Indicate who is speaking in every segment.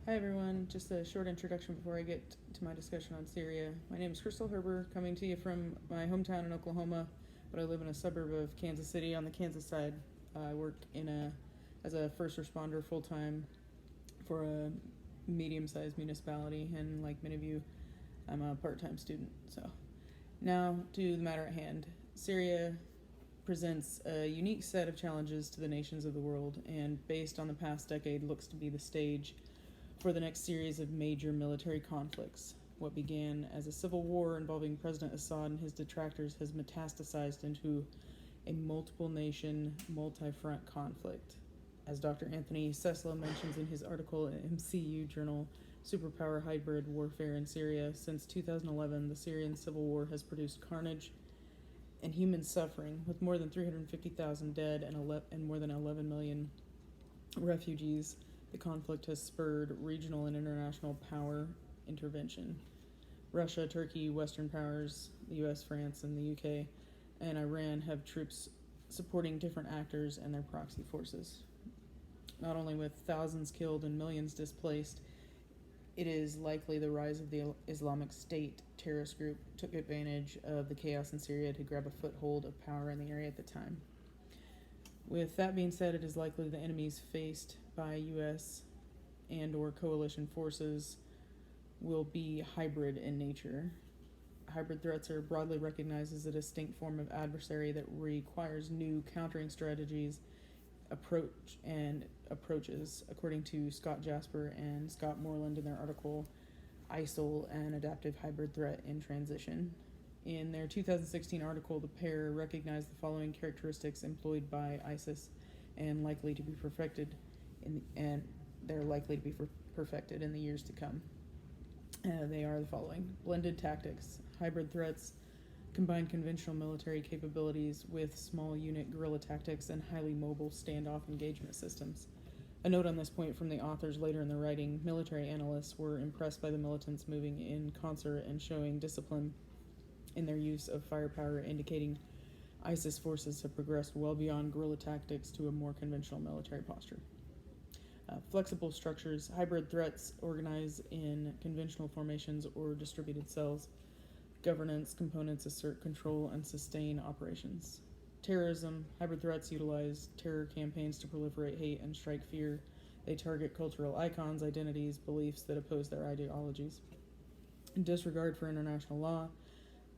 Speaker 1: Hi everyone, just a short introduction before I get to my discussion on Syria. My name is Crystal Herber, coming to you from my hometown in Oklahoma, but I live in a suburb of Kansas City on the Kansas side. I work as a first responder full time for a medium-sized municipality, and like many of you, I'm a part-time student. So now to the matter at hand. Syria presents a unique set of challenges to the nations of the world, and based on the past decade, looks to be the stage for the next series of major military conflicts. What began as a civil war involving President Assad and his detractors has metastasized into a multiple nation, multi front conflict. As Dr. Anthony Sesla mentions in his article in MCU Journal, Superpower Hybrid Warfare in Syria, since 2011, the Syrian civil war has produced carnage and human suffering, with more than 350,000 dead and more than 11 million refugees. The conflict has spurred regional and international power intervention. Russia, Turkey, Western powers, the US, France, and the UK, and Iran have troops supporting different actors and their proxy forces. Not only with thousands killed and millions displaced, it is likely the rise of the Islamic State terrorist group took advantage of the chaos in Syria to grab a foothold of power in the area at the time. With that being said, it is likely the enemies faced by U.S. and or coalition forces will be hybrid in nature. Hybrid threats are broadly recognized as a distinct form of adversary that requires new countering strategies, approaches, according to Scott Jasper and Scott Moreland in their article ISIL, an Adaptive Hybrid Threat in Transition. In their 2016 article, the pair recognized the following characteristics employed by ISIS and likely to be perfected in the years to come. They are the following: blended tactics, hybrid threats, combine conventional military capabilities with small unit guerrilla tactics and highly mobile standoff engagement systems. A note on this point from the authors later in the writing: military analysts were impressed by the militants moving in concert and showing discipline in their use of firepower, indicating ISIS forces have progressed well beyond guerrilla tactics to a more conventional military posture. Flexible structures, hybrid threats organize in conventional formations or distributed cells. Governance components assert control and sustain operations. Terrorism, hybrid threats utilize terror campaigns to proliferate hate and strike fear. They target cultural icons, identities, beliefs that oppose their ideologies. In disregard for international law,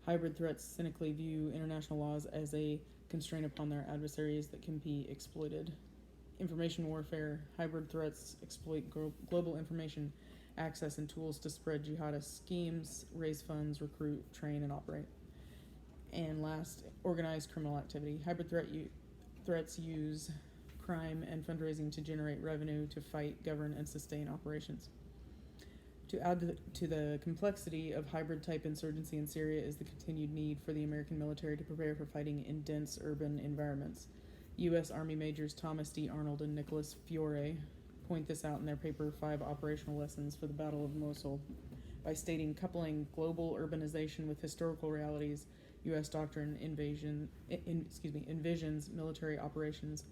Speaker 1: hybrid threats cynically view international laws as a constraint upon their adversaries that can be exploited. Information warfare, hybrid threats exploit global information access and tools to spread jihadist schemes, raise funds, recruit, train, and operate. And last, organized criminal activity. Hybrid threats use crime and fundraising to generate revenue to fight, govern, and sustain operations. To add to the complexity of hybrid-type insurgency in Syria is the continued need for the American military to prepare for fighting in dense urban environments. U.S. Army Majors Thomas D. Arnold and Nicholas Fiore point this out in their paper 5 Operational Lessons for the Battle of Mosul by stating, coupling global urbanization with historical realities, U.S. doctrine envisions military operations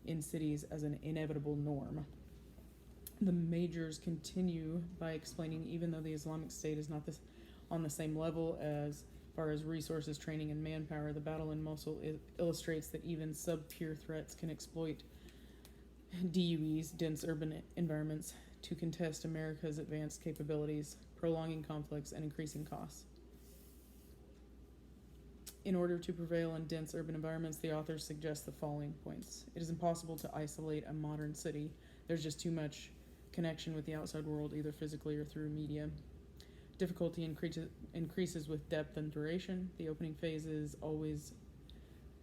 Speaker 1: in cities as an inevitable norm. The majors continue by explaining, even though the Islamic State is not on the same level as far as resources, training, and manpower, the battle in Mosul illustrates that even sub-peer threats can exploit DUEs, dense urban environments, to contest America's advanced capabilities, prolonging conflicts and increasing costs. In order to prevail in dense urban environments, the authors suggest the following points. It is impossible to isolate a modern city. There's just too much connection with the outside world, either physically or through media. Difficulty increases with depth and duration. The opening phase is always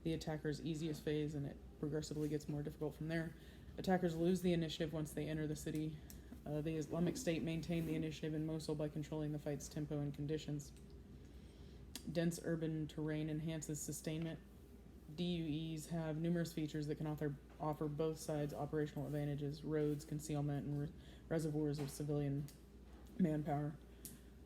Speaker 1: the attacker's easiest phase, and it progressively gets more difficult from there. Attackers lose the initiative once they enter the city. The Islamic State maintained the initiative in Mosul by controlling the fight's tempo and conditions. Dense urban terrain enhances sustainment. DUEs have numerous features that can offer both sides operational advantages: roads, concealment, and reservoirs of civilian manpower.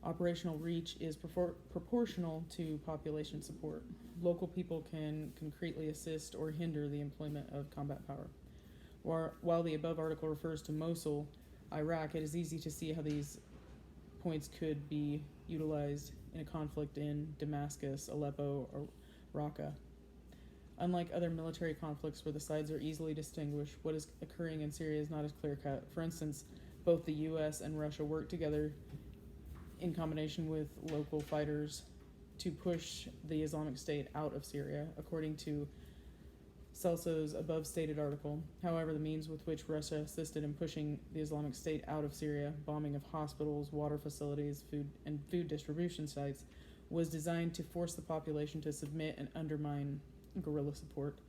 Speaker 1: Operational reach is proportional to population support. Local people can concretely assist or hinder the employment of combat power. While the above article refers to Mosul, Iraq, it is easy to see how these points could be utilized in a conflict in Damascus, Aleppo, or Raqqa. Unlike other military conflicts where the sides are easily distinguished, what is occurring in Syria is not as clear cut. For instance, both the US and Russia work together in combination with local fighters to push the Islamic State out of Syria, according to Celso's above stated article. However, the means with which Russia assisted in pushing the Islamic State out of Syria, bombing of hospitals, water facilities, food distribution sites, was designed to force the population to submit and undermine guerrilla support,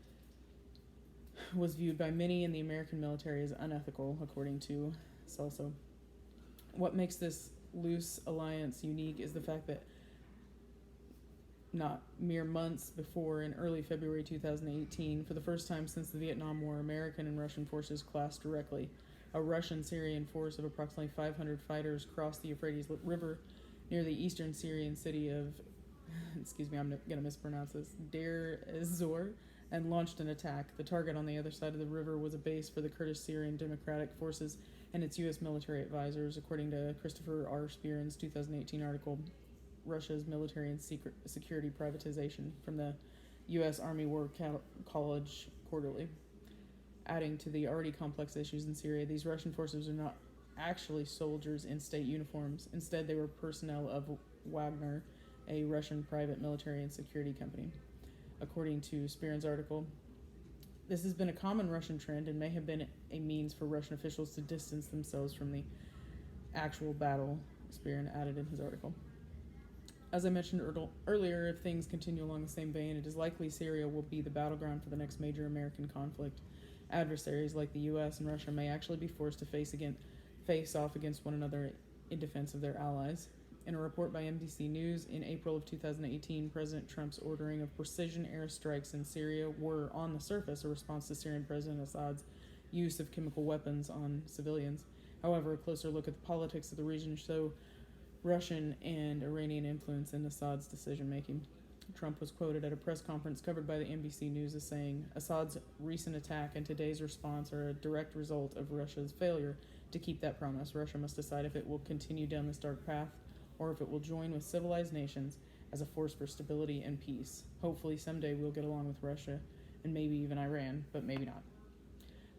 Speaker 1: was viewed by many in the American military as unethical, according to Celso. What makes this loose alliance unique is the fact that not mere months before, in early February 2018, for the first time since the Vietnam War, American and Russian forces clashed directly. A Russian-Syrian force of approximately 500 fighters crossed the Euphrates River near the eastern Syrian city of, excuse me, I'm going to mispronounce this, Deir ez-Zor, and launched an attack. The target on the other side of the river was a base for the Kurdish Syrian Democratic Forces and its U.S. military advisors, according to Christopher R. Spearin's 2018 article, Russia's Military and Security Privatization, from the U.S. Army War College Quarterly. Adding to the already complex issues in Syria, these Russian forces are not actually soldiers in state uniforms. Instead, they were personnel of Wagner, a Russian private military and security company. According to Spearin's article, this has been a common Russian trend and may have been a means for Russian officials to distance themselves from the actual battle, Spearin added in his article. As I mentioned earlier, if things continue along the same vein, it is likely Syria will be the battleground for the next major American conflict. Adversaries like the U.S. and Russia may actually be forced to face off against one another in defense of their allies. In a report by NBC News in April of 2018, President Trump's ordering of precision airstrikes in Syria were, on the surface, a response to Syrian President Assad's use of chemical weapons on civilians. However, a closer look at the politics of the region show Russian and Iranian influence in Assad's decision-making. Trump was quoted at a press conference covered by the NBC News as saying, "Assad's recent attack and today's response are a direct result of Russia's failure to keep that promise. Russia must decide if it will continue down this dark path or if it will join with civilized nations as a force for stability and peace. Hopefully someday we'll get along with Russia and maybe even Iran, but maybe not."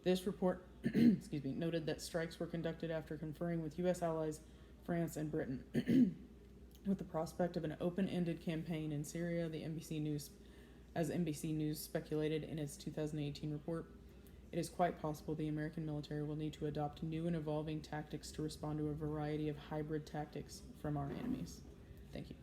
Speaker 1: This report noted that strikes were conducted after conferring with U.S. allies France and Britain. With the prospect of an open-ended campaign in Syria, NBC News speculated in its 2018 report, it is quite possible the American military will need to adopt new and evolving tactics to respond to a variety of hybrid tactics from our enemies. Thank you.